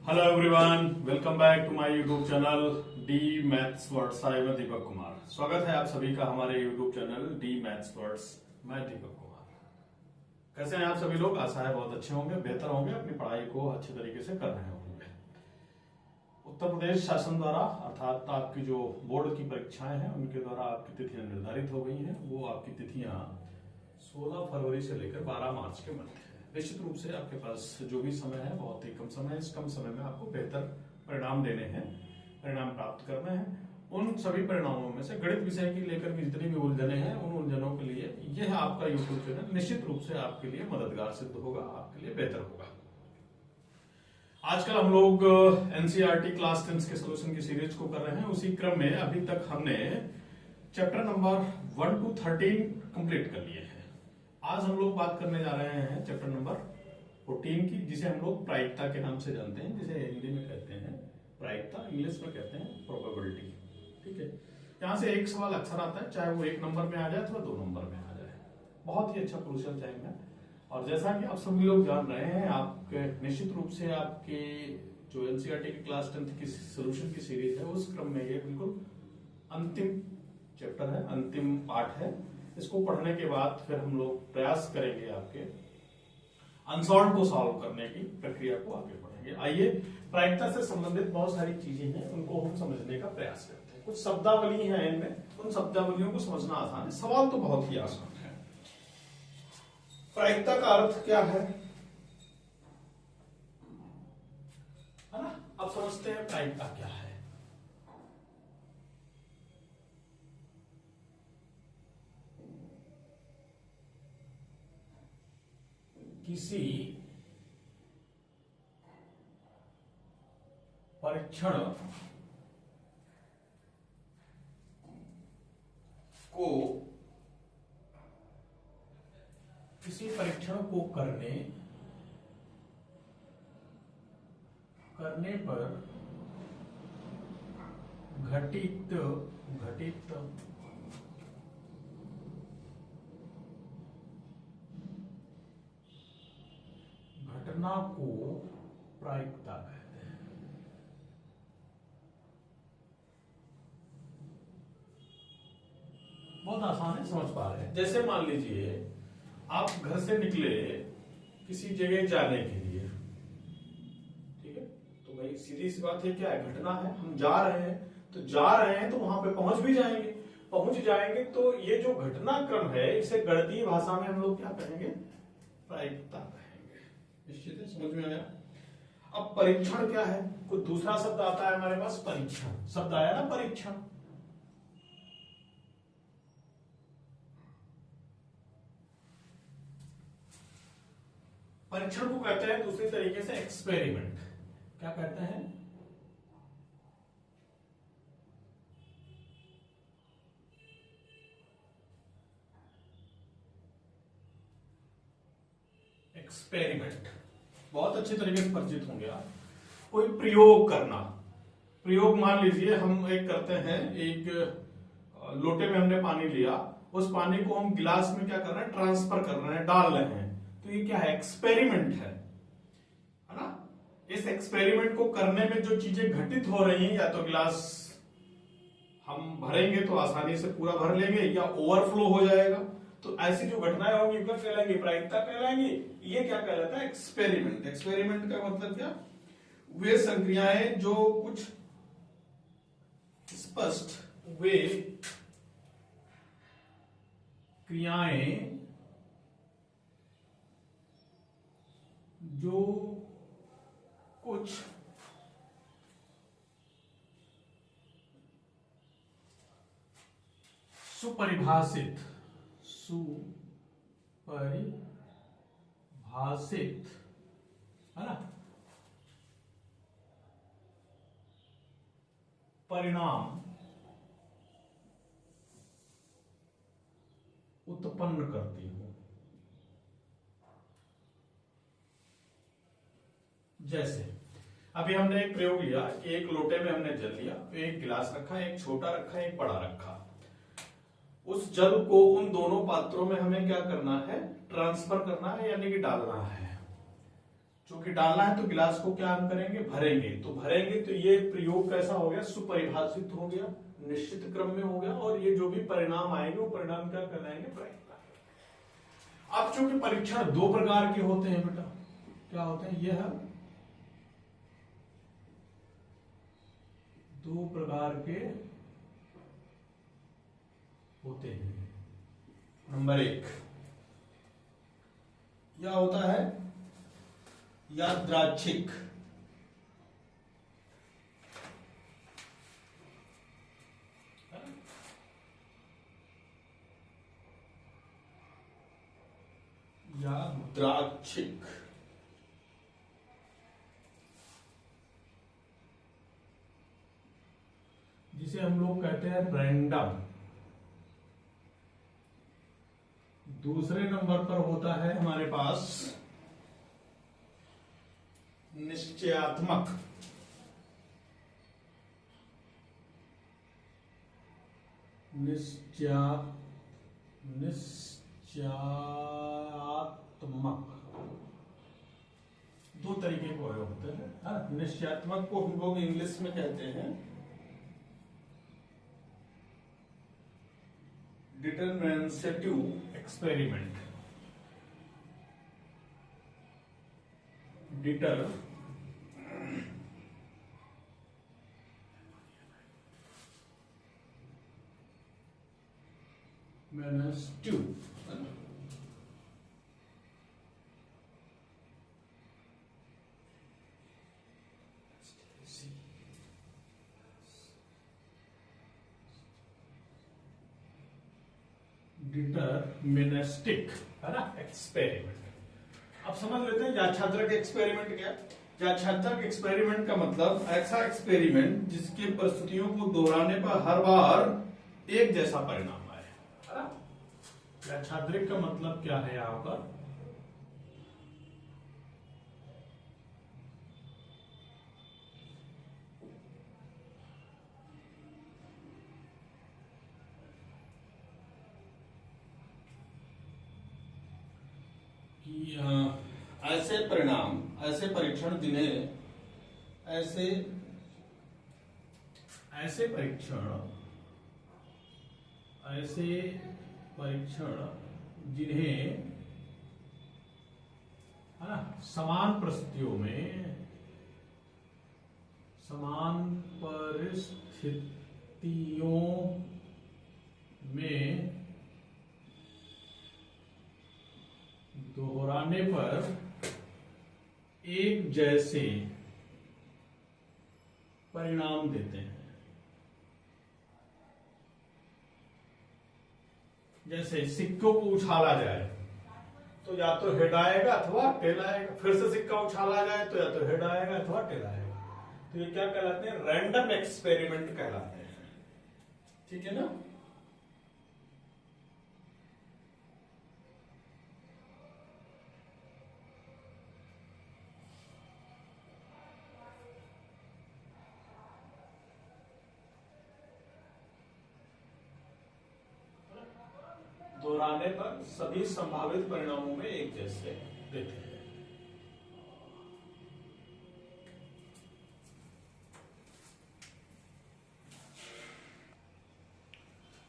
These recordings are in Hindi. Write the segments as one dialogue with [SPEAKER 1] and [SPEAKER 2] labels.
[SPEAKER 1] Hello everyone, welcome back to my YouTube channel the maths words. मैं दीपक कुमार। स्वागत है आप सभी का हमारे YouTube channel the maths words. मैं दीपक कुमार। कैसे हैं आप सभी लोग? आशा है बहुत अच्छे होंगे, बेहतर होंगे, अपनी पढ़ाई को अच्छे तरीके से कर रहे होंगे। उत्तर प्रदेश शासन द्वारा अर्थात आपकी जो बोर्ड की परीक्षाएं हैं उनके द्वारा आपकी तिथियां निर्धारित हो गई हैं। वो आपकी तिथियां 16 फरवरी से लेकर 12 मार्च के मध्य है। निश्चित रूप से आपके पास जो भी समय है बहुत ही कम समय है। इस कम समय में आपको बेहतर परिणाम देने हैं, परिणाम प्राप्त करने हैं। उन सभी परिणामों में से गणित विषय की लेकर भी जितनी भी उलझने हैं उन उलझनों के लिए यह आपका यूट्यूब चैनल निश्चित रूप से आपके लिए मददगार सिद्ध होगा, आपके लिए बेहतर होगा। आजकल हम लोग एनसीईआरटी क्लास 10 के सोल्यूशन की सीरीज को कर रहे हैं। उसी क्रम में अभी तक हमने चैप्टर नंबर 1 to 13 कंप्लीट कर लिए हैं। आज हम लोग बात करने जा रहे हैं चैप्टर नंबर 14 की, जिसे हम लोग प्रायिकता के नाम से जानते हैं, जिसे हिंदी में कहते हैं प्रायिकता, इंग्लिश में कहते हैं प्रोबेबिलिटी। ठीक है, यहाँ से एक सवाल अक्सर आता है, चाहे वो 1 नंबर में आ जाए अथवा 2 नंबर में आ जाए। बहुत ही अच्छा क्रूशियल टाइम है। और जैसा कि आप सभी लोग जान रहे हैं, आपके निश्चित रूप से आपके जो एनसीईआरटी की क्लास 10 की सोल्यूशन की सीरीज है उस क्रम में ये बिल्कुल अंतिम चैप्टर है, अंतिम पार्ट है। इसको पढ़ने के बाद फिर हम लोग प्रयास करेंगे आपके अनसॉल्व को सॉल्व करने की प्रक्रिया को आगे बढ़ेंगे। आइए, प्रायिकता से संबंधित बहुत सारी चीजें हैं, उनको हम समझने का प्रयास करते हैं। कुछ शब्दावली हैं इनमें, उन शब्दावलियों को समझना आसान है, सवाल तो बहुत ही आसान है। प्रायिकता का अर्थ क्या है ना? अब समझते हैं प्रायिकता क्या है। किसी परीक्षण को करने पर घटित घटना को प्रायिकता कहते हैं। बहुत आसान है, समझ पा रहे हैं। जैसे मान लीजिए आप घर से निकले किसी जगह जाने के लिए, ठीक है, तो भाई सीधी सी बात है, क्या है, घटना है। हम जा रहे हैं तो वहां पे पहुंच जाएंगे तो ये जो घटनाक्रम है इसे गणितीय भाषा में हम लोग क्या कहेंगे? प्रायिकता कहेंगे। निश्चित है, समझ में आया। अब परीक्षण क्या है? कोई दूसरा शब्द आता है हमारे पास, परीक्षण शब्द आया ना, परीक्षण। परीक्षण को कहते हैं दूसरी तरीके से एक्सपेरिमेंट। क्या कहते हैं? एक्सपेरिमेंट। बहुत अच्छे तरीके से परिचित होंगे आप। कोई प्रयोग करना, प्रयोग मान लीजिए हम एक करते हैं, एक लोटे में हमने पानी लिया, उस पानी को हम गिलास में क्या कर रहे हैं? ट्रांसफर कर रहे हैं, डाल रहे हैं। तो ये क्या है? एक्सपेरिमेंट है ना? इस एक्सपेरिमेंट को करने में जो चीजें घटित हो रही हैं, या तो गिलास हम भरेंगे तो आसानी से पूरा भर लेंगे, या ओवरफ्लो हो जाएगा। तो ऐसी जो घटनाएं होंगी क्या कहलाएंगी? प्रायिकता कहलाएंगी। ये क्या कहलाता है? एक्सपेरिमेंट। एक्सपेरिमेंट का मतलब क्या? वे संक्रियाएं जो कुछ स्पष्ट, वे क्रियाएं जो कुछ सुपरिभाषित है ना, परिणाम उत्पन्न करती हूं। जैसे अभी हमने एक प्रयोग लिया कि एक लोटे में हमने जल लिया, एक गिलास रखा, एक छोटा रखा, एक बड़ा रखा। उस जल को उन दोनों पात्रों में हमें क्या करना है? ट्रांसफर करना है, यानी कि डालना है। चूंकि डालना है तो गिलास को क्या हम करेंगे, भरेंगे। तो भरेंगे तो ये प्रयोग कैसा हो गया, सुपरिभाषित हो गया, निश्चित क्रम में हो गया, और ये जो भी परिणाम आएंगे वो परिणाम क्या कहलाएंगे, प्राइम। अब चूंकि परीक्षण दो प्रकार के होते हैं बेटा, क्या होते हैं, ये है दो प्रकार के होते हैं। नंबर एक यह होता है यादृच्छिक, यादृच्छिक, जिसे हम लोग कहते हैं रैंडम। दूसरे नंबर पर होता है हमारे पास निश्चयात्मक। निश्चयात्मक दो तरीके के होते हैं। निश्चयात्मक को हम लोग इंग्लिश में कहते हैं डिटरमिनेटिव एक्सपेरिमेंट। डिटरमिनेटिव डिटरमिनिस्टिक है ना, एक्सपेरिमेंट। अब समझ लेते हैं याच्छाद्रक एक्सपेरिमेंट क्या। याच्छाद्रक एक्सपेरिमेंट का मतलब ऐसा एक्सपेरिमेंट जिसके परिस्थितियों को दोहराने पर हर बार एक जैसा परिणाम आए, है ना। याच्छाद्रक का मतलब क्या है यहां पर, ऐसे परिणाम, ऐसे परीक्षण जिन्हें ऐसे परीक्षण जिन्हें, है ना, समान परिस्थितियों में दोहराने पर एक जैसे परिणाम देते हैं। जैसे सिक्कों को उछाला जाए तो या तो हेड आएगा अथवा टेल आएगा, फिर से सिक्का उछाला जाए तो या तो हेड आएगा अथवा टेल आएगा। तो ये क्या कहलाते हैं, रैंडम एक्सपेरिमेंट कहलाते हैं। ठीक है ना। दोहराने पर सभी संभावित परिणामों में एक जैसे देते हैं।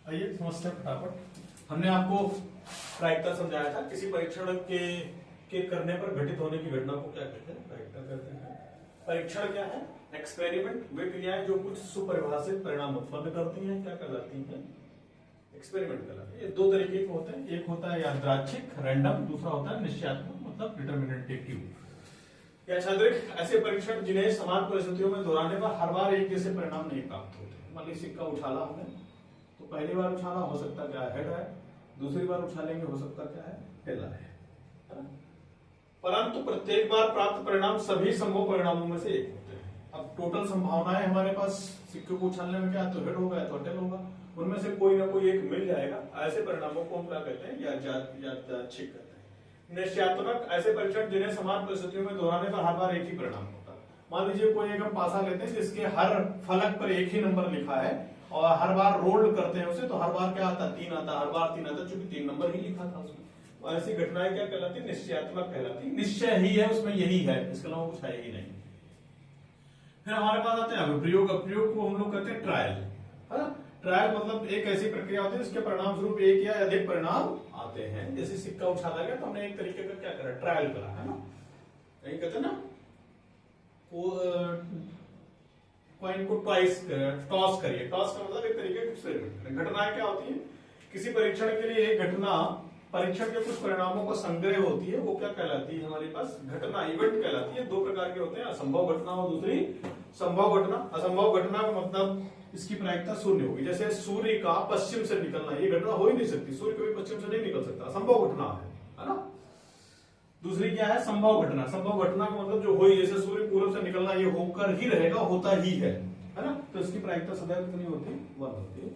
[SPEAKER 1] आइए समझते हैं फटाफट। हमने आपको प्रायिकता समझाया था, किसी परीक्षण के करने पर घटित होने की घटना को क्या कहते हैं, प्रायिकता कहते हैं। परीक्षण क्या है, एक्सपेरिमेंट, वे क्रियाएं जो कुछ सुपरिभाषित परिणाम उत्पन्न करती हैं, क्या कहलाती हैं, एक्सपेरिमेंट कहलाते हैं। ये दो तरीके के होते हैं, एक होता है यादृच्छिक रैंडम, दूसरा होता है निश्चयात्मक मतलब डिटरमिनेटिव। याच्छाद्रक ऐसे परीक्षण जिन्हें समान परिस्थितियों में दोहराने पर हर बार एक जैसे परिणाम नहीं प्राप्त होते। मान लीजिए सिक्का उछाला हमने, तो पहली बार उछाला हो सकता क्या है, हेड है, दूसरी बार उछालेंगे हो सकता क्या है, टेल है, परंतु प्रत्येक बार प्राप्त परिणाम सभी संभव परिणामों में से एक होते हैं। अब टोटल संभावनाएं हमारे पास सिक्के को उछालने में क्या है, तो हेड होगा तो टेल होगा, उनमें से कोई ना कोई एक मिल जाएगा। ऐसे परिणामों को हम क्या कहते हैं, यादृच्छिक कहते हैं। निश्चयात्मक ऐसे परीक्षण जिन्हें समान परिस्थितियों में दोहराने पर हर बार एक ही परिणाम होता है। मान लीजिए कोई एक हम पासा लेते हैं जिसके हर फलक पर एक ही नंबर लिखा है और हर बार रोल करते हैं उसे, तो हर बार क्या आता है, 3 आता है, हर बार 3 आता है, चूंकि 3 नंबर ही लिखा था उसमें। तो ऐसी घटनाएं क्या कहलाती, निश्चयात्मक कहलाती। निश्चय ही है उसमें, यही है, इसके अलावा कुछ है ही नहीं। फिर हमारे पास आते हैं अनुप्रयोग। अनुप्रयोग को हम लोग कहते हैं ट्रायल, है ना। ट्रायल मतलब एक ऐसी प्रक्रिया होती है जिसके परिणाम स्वरूप एक या अधिक परिणाम आते हैं। जैसे सिक्का उछाला गया तो हमने एक तरीके का क्या करा, ट्रायल करा, है ना। यही कहते हैं ना, कॉइन को टॉस करिए। टॉस का मतलब एक तरीके का एक्सपेरिमेंट। घटनाएं क्या होती है, किसी परीक्षण के लिए एक घटना, परीक्षण के कुछ परिणामों का संग्रह होती है, वो क्या कहलाती है हमारे पास, घटना, इवेंट कहलाती है। दो प्रकार के होते हैं, असंभव घटना और दूसरी संभव घटना। असंभव घटना का मतलब इसकी प्रायिकता शून्य होगी। जैसे सूर्य का पश्चिम से निकलना, ये घटना हो ही नहीं सकती, सूर्य कभी पश्चिम से नहीं निकल सकता, असंभव घटना है ना। दूसरी क्या है, संभव घटना। संभव घटना का मतलब जो हुई, जैसे सूर्य पूर्व से निकलना, ये होकर ही रहेगा, होता ही है ना। तो इसकी प्रायिकता सदैव कितनी होती है, 1 होती है।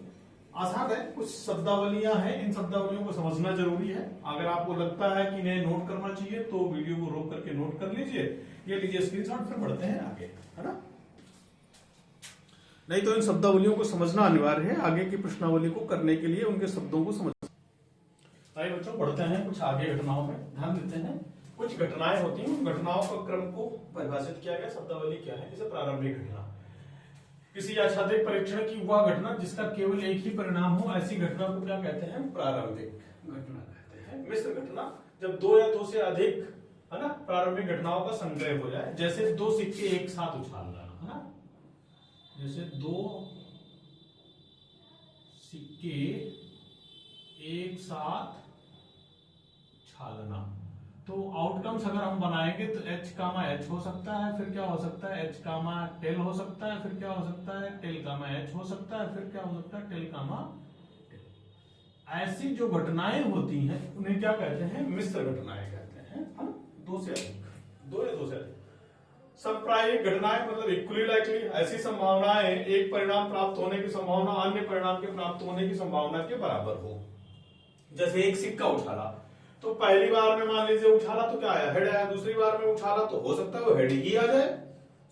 [SPEAKER 1] आसान है, कुछ शब्दावलियां हैं, इन शब्दावलियों को समझना जरूरी है। अगर आपको लगता है कि इन्हें नोट करना चाहिए तो वीडियो को रोक करके नोट कर लीजिए, ये लीजिए स्क्रीनशॉट, फिर बढ़ते हैं आगे, है ना। नहीं तो इन शब्दावलियों को समझना अनिवार्य है आगे की प्रश्नावली को करने के लिए, उनके शब्दों को समझ। आइए बच्चों बढ़ते हैं कुछ आगे घटनाओं में ध्यान देते हैं। कुछ घटनाएं होती हैं, घटनाओं का क्रम को परिभाषित किया गया। शब्दावली क्या है, जैसे प्रारंभिक घटना, किसी आच्छादित परीक्षण की वह घटना जिसका केवल एक ही परिणाम हो, ऐसी घटना को क्या कहते हैं, प्रारंभिक घटना कहते हैं। मिश्र घटना, जब दो या दो से अधिक, है ना, प्रारंभिक घटनाओं का संग्रह हो जाए। जैसे दो सिक्के एक साथ उछालना, है ना, जैसे दो सिक्के एक साथ उछालना। तो आउटकम्स अगर हम बनाएंगे तो H कामा H हो सकता है, फिर क्या हो सकता है, H कामा टेल हो सकता है, फिर क्या हो सकता है, टेल कामा H हो सकता है, फिर क्या हो सकता है, टेल कामा टेल। ऐसी जो घटनाएं होती हैं उन्हें क्या कहते हैं, मिश्र घटनाएं कहते हैं, है ना। दो से अधिक, दो या दो से अधिक। समप्रायिक घटनाएं मतलब इक्वली लाइकली, ऐसी संभावनाएं एक परिणाम प्राप्त होने की संभावना अन्य परिणाम के प्राप्त होने की संभावना के बराबर हो। जैसे एक सिक्का उछाला तो पहली बार में मान लीजिए उछाला तो क्या आया, हेड आया। दूसरी बार में उछाला तो हो सकता है वो हेड ही आ जाए,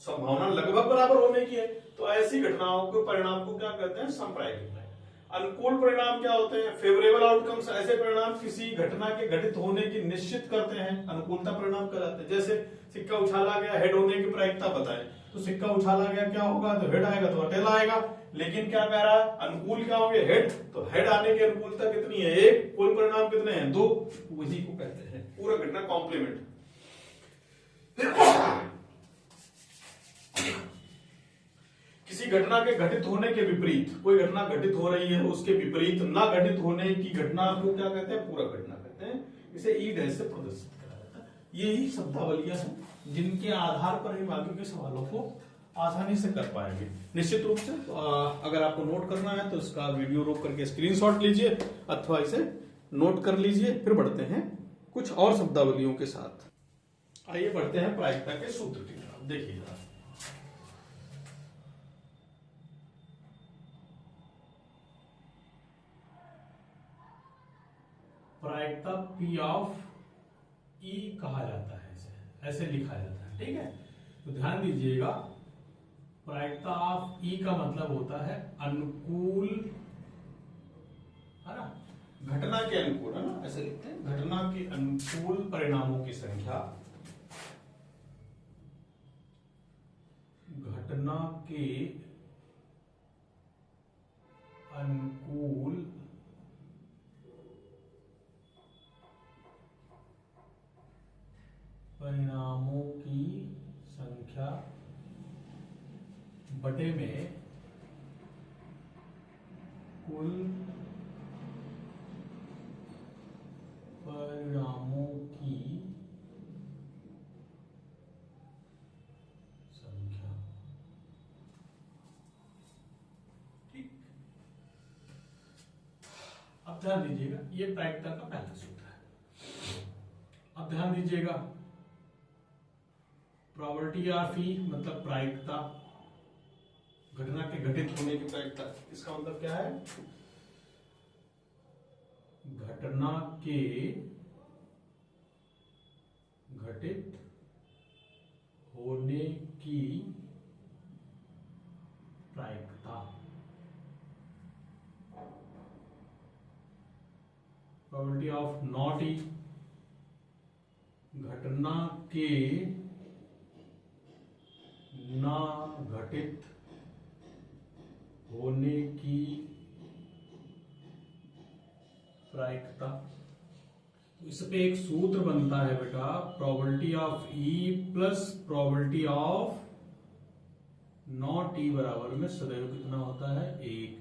[SPEAKER 1] संभावना लगभग बराबर होने की है। तो ऐसी घटनाओं के परिणाम को क्या कहते हैं, समप्रायिक घटनाएं। अनुकूल परिणाम क्या होते हैं, फेवरेबल आउटकम्स, ऐसे परिणाम किसी घटना के घटित होने की निश्चित करते हैं, अनुकूलता परिणाम कहलाते हैं। जैसे सिक्का उछाला गया, हेड होने की प्रायिकता बताएं, तो सिक्का उछाला गया क्या होगा, तो हेड आएगा तो टेल आएगा। लेकिन क्या कह रहा है, अनुकूल क्या होंगे, हेड, तो हेड आने की अनुकूलता कितनी है, एक, कुल परिणाम कितने हैं, दो। उसी को कहते हैं पूरा घटना कॉम्प्लीमेंट। किसी घटना के घटित होने के विपरीत, कोई घटना घटित हो रही है उसके विपरीत न घटित होने की घटना को क्या कहते हैं, पूरा घटना कहते हैं। इसे ई डैश से प्रदर्शित करा जाता है। यही शब्दावलियां हैं जिनके आधार पर हम आगे के सवालों को आसानी से कर पाएंगे। निश्चित रूप से अगर आपको नोट करना है तो इसका वीडियो रोक करके स्क्रीनशॉट लीजिए अथवा इसे नोट कर लीजिए। फिर बढ़ते हैं कुछ और शब्दावलियों के साथ। आइए बढ़ते हैं प्रायिकता के सूत्र की तरफ। देखिए जरा, प्रायिकता P ऑफ E कहा जाता है, इसे ऐसे लिखा जाता है, ठीक है। तो ध्यान दीजिएगा, प्रायिकता ऑफ E का मतलब होता है अनुकूल, है ना, घटना के अनुकूल, है ना, ऐसे लिखते हैं, घटना के अनुकूल परिणामों की संख्या, घटना के अनुकूल परिणामों की संख्या बटे में कुल परिणामों की संख्या, ठीक। अब ध्यान दीजिएगा, ये प्रायिकता का पहला सूत्र है। अब ध्यान दीजिएगा, प्रोबेबिलिटी ऑफ ई मतलब प्रायिकता, घटना के घटित होने की प्रायिकता। इसका मतलब क्या है, घटना के घटित होने की प्रायिकता, प्रोबेबिलिटी ऑफ नॉट ई घटना के ना घटित होने की प्रायिकता। तो इस पे एक सूत्र बनता है बेटा, probability of E plus probability of not E बराबर में सदैव कितना होता है, 1।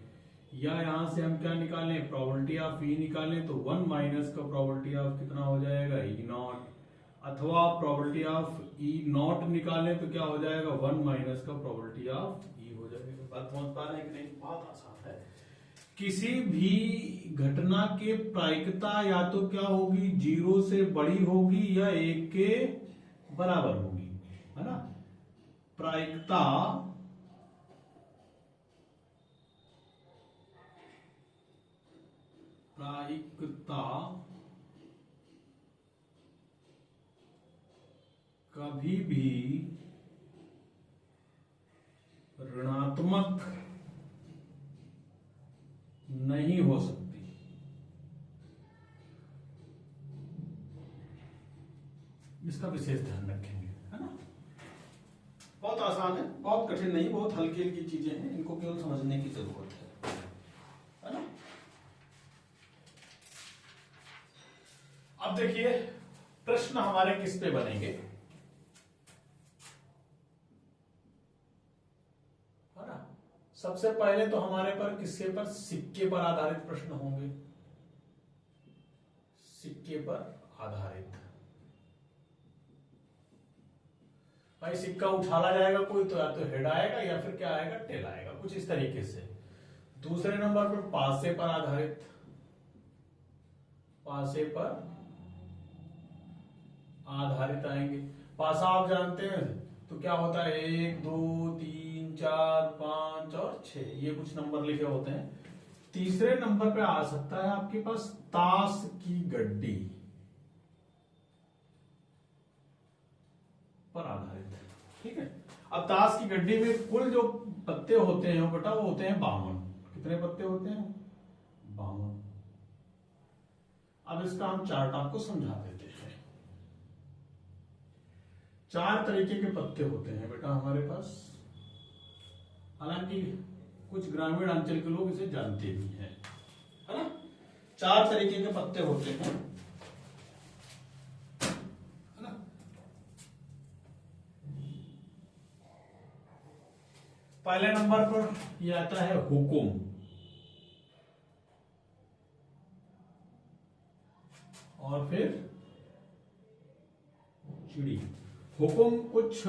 [SPEAKER 1] या यहां से हम क्या निकालें, प्रोबेबिलिटी ऑफ ई निकालें तो 1 माइनस का प्रोबेबिलिटी ऑफ कितना हो जाएगा, ई नॉट। अथवा प्रोबेबिलिटी ऑफ ई नॉट निकालें तो क्या हो जाएगा, 1 माइनस का प्रोबेबिलिटी ऑफ ई हो जाएगा। बात समझ पा रहे हैं कि नहीं? बहुत आसान है। किसी भी घटना के प्रायिकता या तो क्या होगी, 0 से बड़ी होगी या 1 के बराबर होगी, है ना। प्रायिकता कभी भी ऋणात्मक नहीं हो सकती। इसका विशेष ध्यान रखेंगे, है ना। बहुत आसान है, बहुत कठिन नहीं, बहुत हल्की हल्की चीजें हैं, इनको केवल समझने की जरूरत है ना। अब देखिए प्रश्न हमारे किस पे बनेंगे, है ना। सबसे पहले तो हमारे पर किसके पर, सिक्के पर आधारित प्रश्न होंगे, सिक्के पर आधारित। भाई सिक्का उछाला जाएगा कोई तो, या तो हेड आएगा या फिर क्या आएगा, टेल आएगा, कुछ इस तरीके से। दूसरे नंबर पर पासे पर आधारित, पासे पर आधारित आएंगे। पासा आप जानते हैं तो क्या होता है, 1 2 3 4 5 और 6, ये कुछ नंबर लिखे होते हैं। तीसरे नंबर पे आ सकता है आपके पास ताश की गड्डी पर आधारित, ठीक है। अब ताश की गड्डी में कुल जो पत्ते होते हैं वो बेटा वो होते हैं 52। कितने पत्ते होते हैं, 52। अब इसका हम चार्ट आपको समझा देते हैं। 4 तरीके के पत्ते होते हैं बेटा हमारे पास, हालांकि कुछ ग्रामीण अंचल के लोग इसे जानते भी हैं, है ना। 4 तरीके के पत्ते होते हैं, है ना। पहले नंबर पर ये आता है हुकुम, और फिर चिड़ी। हुकुम कुछ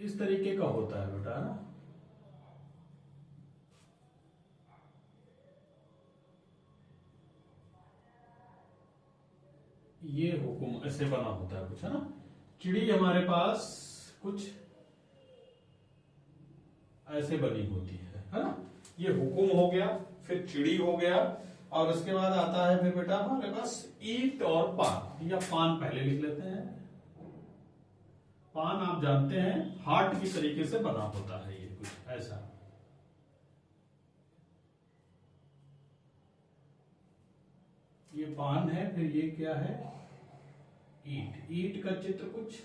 [SPEAKER 1] इस तरीके का होता है बेटा, ना। ये हुकुम ऐसे बना होता है कुछ, है ना। चिड़ी हमारे पास कुछ ऐसे बनी होती है ना। ये हुकुम हो गया, फिर चिड़ी हो गया, और उसके बाद आता है फिर बेटा हमारे पास ईट और पान, या पान पहले लिख लेते हैं। पान आप जानते हैं हार्ट की तरीके से बना होता है, ये कुछ ऐसा। ये पान है, फिर ये क्या है, ईट। ईट का चित्र कुछ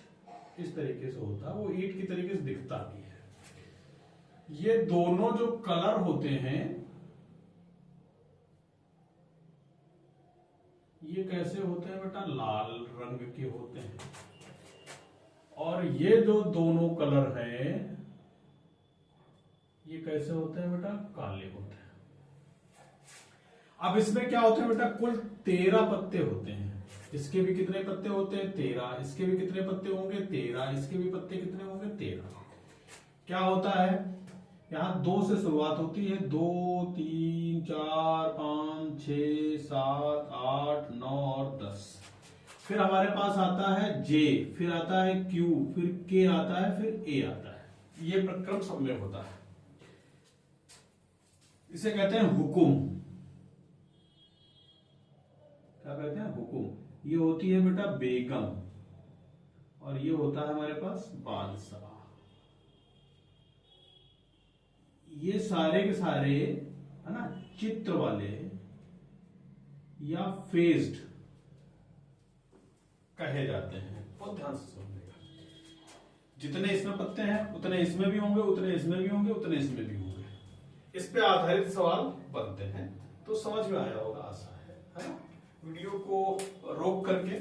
[SPEAKER 1] इस तरीके से होता है, वो ईट की तरीके से दिखता भी है। ये दोनों जो कलर होते हैं ये कैसे होते हैं बेटा, लाल रंग के होते हैं। और ये जो दोनों कलर हैं ये कैसे होते हैं बेटा, काले होते हैं। अब इसमें क्या होते हैं बेटा, कुल 13 पत्ते होते हैं। इसके भी कितने पत्ते होते हैं, 13। इसके भी कितने पत्ते होंगे, 13। इसके भी पत्ते कितने होंगे, 13। क्या होता है, यहां 2 से शुरुआत होती है, 2 3 4 5 6 7 8 9 और 10। फिर हमारे पास आता है जे, फिर आता है क्यू, फिर के आता है, फिर ए आता है। ये प्रक्रम सब में होता है। इसे कहते हैं हुकुम। क्या कहते हैं, हुकुम। ये होती है बेटा बेगम, और ये होता है हमारे पास बादशाह। ये सारे के सारे, है ना, चित्र वाले या फेस्ड कहे जाते हैं। बहुत ध्यान से सुनिएगा। जितने इसमें पत्ते हैं उतने इसमें भी होंगे, उतने इसमें भी होंगे, उतने इसमें भी होंगे। इस पे आधारित सवाल बनते हैं। तो समझ में आया होगा, आसान है ना। वीडियो को रोक करके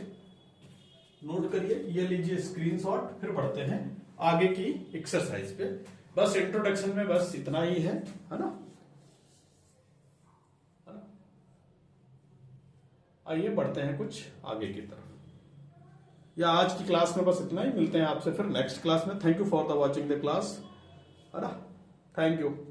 [SPEAKER 1] नोट करिए, ये लीजिए स्क्रीनशॉट, फिर बढ़ते हैं आगे की एक्सरसाइज पे। बस इंट्रोडक्शन में बस इतना ही है ना। आइए बढ़ते हैं कुछ आगे की तरफ। या आज की क्लास में बस इतना ही। मिलते हैं आपसे फिर नेक्स्ट क्लास में। Thank you for the watching the class, है ना। Thank you.